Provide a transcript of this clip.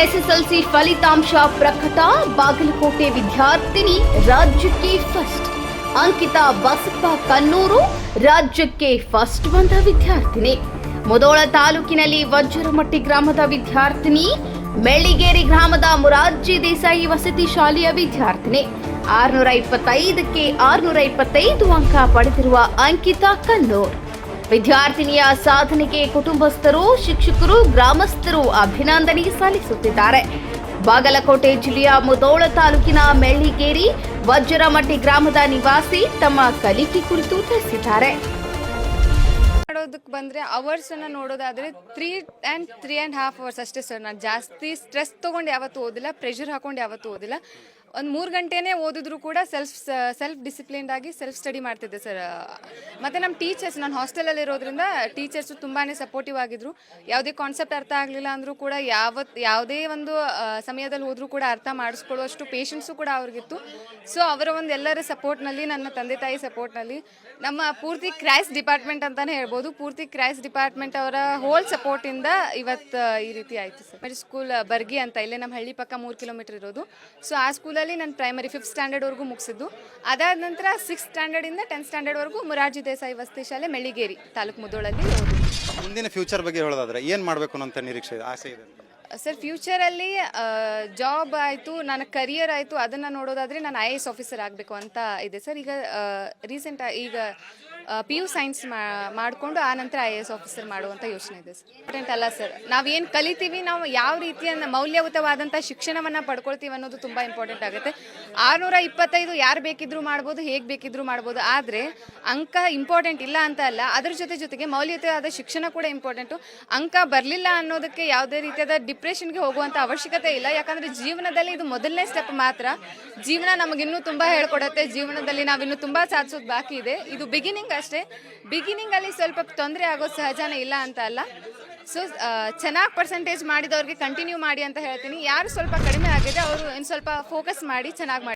SSLC ಫಲಿತಾಂಶ ಪ್ರಕಟ. ಬಾಗಲಕೋಟೆ ವಿದ್ಯಾರ್ಥಿನಿ ರಾಜ್ಯಕ್ಕೆ ಫಸ್ಟ್. ಅಂಕಿತಾ ಬಸಪ್ಪ ಕನ್ನೂರು ರಾಜ್ಯಕ್ಕೆ ಫಸ್ಟ್ ಬಂದ ವಿದ್ಯಾರ್ಥಿನಿ. ಮುಧೋಳ ತಾಲೂಕಿನಲ್ಲಿ ವಜ್ರಮಟ್ಟಿ ಗ್ರಾಮದ ವಿದ್ಯಾರ್ಥಿನಿ, ಮೆಳ್ಳಿಗೇರಿ ಗ್ರಾಮದ ಮುರಾರ್ಜಿ ದೇಸಾಯಿ ವಸತಿ ಶಾಲೆಯ ವಿದ್ಯಾರ್ಥಿನಿ. 625ಕ್ಕೆ 625 ಅಂಕ ಪಡೆದಿರುವ ಅಂಕಿತಾ ಕನ್ನೂರ್ ವಿದ್ಯಾರ್ಥಿನಿಯ ಸಾಧನೆಗೆ ಕುಟುಂಬಸ್ಥರು, ಶಿಕ್ಷಕರು, ಗ್ರಾಮಸ್ಥರು ಅಭಿನಂದನೆ ಸಲ್ಲಿಸುತ್ತಿದ್ದಾರೆ. ಬಾಗಲಕೋಟೆ ಜಿಲ್ಲೆಯ ಮುಧೋಳ ತಾಲೂಕಿನ ಮೆಳ್ಳಿಗೇರಿ ವಜ್ರಮಟ್ಟಿ ಗ್ರಾಮದ ನಿವಾಸಿ ತಮ್ಮ ಕಲಿಕೆ ಕುರಿತು ತಿಳಿಸಿದ್ದಾರೆ. ಮಾಡೋದಕ್ಕೆ ಬಂದರೆ ಅವರ್ಸನ್ನು ನೋಡೋದಾದರೆ 3.5 ಅವರ್ಸ್ ಅಷ್ಟೇ ಸರ್. ನಾನು ಜಾಸ್ತಿ ಸ್ಟ್ರೆಸ್ ತೊಗೊಂಡು ಯಾವತ್ತೂ ಓದಿಲ್ಲ, ಪ್ರೆಷರ್ ಹಾಕೊಂಡು ಯಾವತ್ತೂ ಓದಿಲ್ಲ. ಒಂದು 3 ಗಂಟೆನೇ ಓದಿದ್ರು ಕೂಡ ಸೆಲ್ಫ್ ಡಿಸಿಪ್ಲಿನ್ಡ್ ಆಗಿ ಸೆಲ್ಫ್ ಸ್ಟಡಿ ಮಾಡ್ತಿದ್ದೆ ಸರ್. ಮತ್ತು ನಮ್ಮ ಟೀಚರ್ಸ್, ನಾನು ಹಾಸ್ಟೆಲಲ್ಲಿ ಇರೋದ್ರಿಂದ ಟೀಚರ್ಸು ತುಂಬಾ ಸಪೋರ್ಟಿವ್ ಆಗಿದ್ದರು. ಯಾವುದೇ ಕಾನ್ಸೆಪ್ಟ್ ಅರ್ಥ ಆಗಲಿಲ್ಲ ಅಂದರೂ ಕೂಡ ಯಾವುದೇ ಒಂದು ಸಮಯದಲ್ಲಿ ಹೋದರೂ ಕೂಡ ಅರ್ಥ ಮಾಡಿಸ್ಕೊಳ್ಳುವಷ್ಟು ಪೇಷನ್ಸು ಕೂಡ ಅವ್ರಿಗಿತ್ತು. ಸೊ ಅವರ ಒಂದು ಎಲ್ಲರ ಸಪೋರ್ಟ್ನಲ್ಲಿ, ನನ್ನ ತಂದೆ ತಾಯಿ ಸಪೋರ್ಟ್ನಲ್ಲಿ, ನಮ್ಮ ಪೂರ್ತಿ ಕ್ರೈಸ್ ಡಿಪಾರ್ಟ್ಮೆಂಟ್ ಅಂತಲೇ ಹೇಳ್ಬೋದು, ಪೂರ್ತಿ ಕ್ರೈಸ್ ಡಿಪಾರ್ಟ್ಮೆಂಟ್ ಅವರ ಹೋಲ್ ಸಪೋರ್ಟಿಂದ ಇವತ್ತು ಈ ರೀತಿ ಆಯಿತು ಸರ್. ಸ್ಕೂಲ್ ಬರ್ಗಿ ಅಂತ, ಇಲ್ಲೇ ನಮ್ಮ ಹಳ್ಳಿ ಪಕ್ಕ 3 ಕಿಲೋಮೀಟರ್ ಇರೋದು. ಸೊ ಆ ಸ್ಕೂಲಲ್ಲಿ ನಾನು ಪ್ರೈಮರಿ 5th ಸ್ಟ್ಯಾಂಡರ್ಡ್ವರೆಗೂ ಮುಗಿಸಿದ್ದು. ಅದಾದ ನಂತರ 6th ಸ್ಟ್ಯಾಂಡರ್ಡಿಂದ 10th ಸ್ಟ್ಯಾಂಡರ್ಡ್ವರೆಗೂ ಮುರಾರ್ಜಿ ದೇಸಾಯಿ ವಸತಿ ಶಾಲೆ ಮೆಳ್ಳಿಗೇರಿ ತಾಲೂಕು ಮುಧೋಳಲ್ಲಿ ಓದಿದ್ದು. ಮುಂದಿನ ಫ್ಯೂಚರ್ ಬಗ್ಗೆ ಹೇಳೋದಾದ್ರೆ ಏನು ಮಾಡಬೇಕು ಅಂತ ನಿರೀಕ್ಷೆ ಆಸೆ ಇದೆ ಸರ್? ಫ್ಯೂಚರಲ್ಲಿ ಜಾಬ್ ಆಯಿತು, ನನ್ನ ಕರಿಯರ್ ಆಯಿತು, ಅದನ್ನು ನೋಡೋದಾದರೆ ನಾನು IAS ಆಫೀಸರ್ ಆಗಬೇಕು ಅಂತ ಇದೆ ಸರ್. ಈಗ PU ಸೈನ್ಸ್ ಮಾಡಿಕೊಂಡು ಆ ನಂತರ IAS ಆಫೀಸರ್ ಮಾಡುವಂಥ ಯೋಚನೆ ಇದೆ ಸರ್. ಇಂಪಾರ್ಟೆಂಟ್ ಅಲ್ಲ ಸರ್, ನಾವೇನು ಕಲಿತೀವಿ, ನಾವು ಯಾವ ರೀತಿಯ ಮೌಲ್ಯಯುತವಾದಂಥ ಶಿಕ್ಷಣವನ್ನು ಪಡ್ಕೊಳ್ತೀವಿ ಅನ್ನೋದು ತುಂಬ ಇಂಪಾರ್ಟೆಂಟ್ ಆಗುತ್ತೆ. 625 ಯಾರು ಬೇಕಿದ್ರೂ ಮಾಡ್ಬೋದು, ಹೇಗೆ ಬೇಕಿದ್ರೂ ಮಾಡ್ಬೋದು, ಆದರೆ ಅಂಕ ಇಂಪಾರ್ಟೆಂಟ್ ಇಲ್ಲ ಅಂತ ಅಲ್ಲ, ಅದ್ರ ಜೊತೆಗೆ ಮೌಲ್ಯಯುತವಾದ ಶಿಕ್ಷಣ ಕೂಡ ಇಂಪಾರ್ಟೆಂಟು. ಅಂಕ ಬರಲಿಲ್ಲ ಅನ್ನೋದಕ್ಕೆ ಯಾವುದೇ ರೀತಿಯಾದ ಡಿಪ್ರೆಷನ್ಗೆ ಹೋಗುವಂಥ ಅವಶ್ಯಕತೆ ಇಲ್ಲ. ಯಾಕಂದರೆ ಜೀವನದಲ್ಲಿ ಇದು ಮೊದಲನೇ ಸ್ಟೆಪ್ ಮಾತ್ರ. ಜೀವನ ನಮಗಿನ್ನೂ ತುಂಬ ಹೇಳ್ಕೊಡುತ್ತೆ. ಜೀವನದಲ್ಲಿ ನಾವಿನ್ನೂ ತುಂಬ ಸಾಧಿಸೋದು ಬಾಕಿ ಇದೆ. ಇದು ಬಿಗಿನಿಂಗ್ ಅಷ್ಟೇ. ಬಿಗಿನಿಂಗಲ್ಲಿ ಸ್ವಲ್ಪ ತೊಂದರೆ ಆಗೋದು ಸಹಜನೇ, ಇಲ್ಲ ಅಂತ ಅಲ್ಲ. ಸೊ ಚೆನ್ನಾಗಿ ಪರ್ಸೆಂಟೇಜ್ ಮಾಡಿದವ್ರಿಗೆ ಕಂಟಿನ್ಯೂ ಮಾಡಿ ಅಂತ ಹೇಳ್ತೀನಿ. ಯಾರು ಸ್ವಲ್ಪ ಕಡಿಮೆ ಆಗಿದೆ ಅವರು ಇನ್ನು ಸ್ವಲ್ಪ ಫೋಕಸ್ ಮಾಡಿ ಚೆನ್ನಾಗಿ ಮಾಡಿ.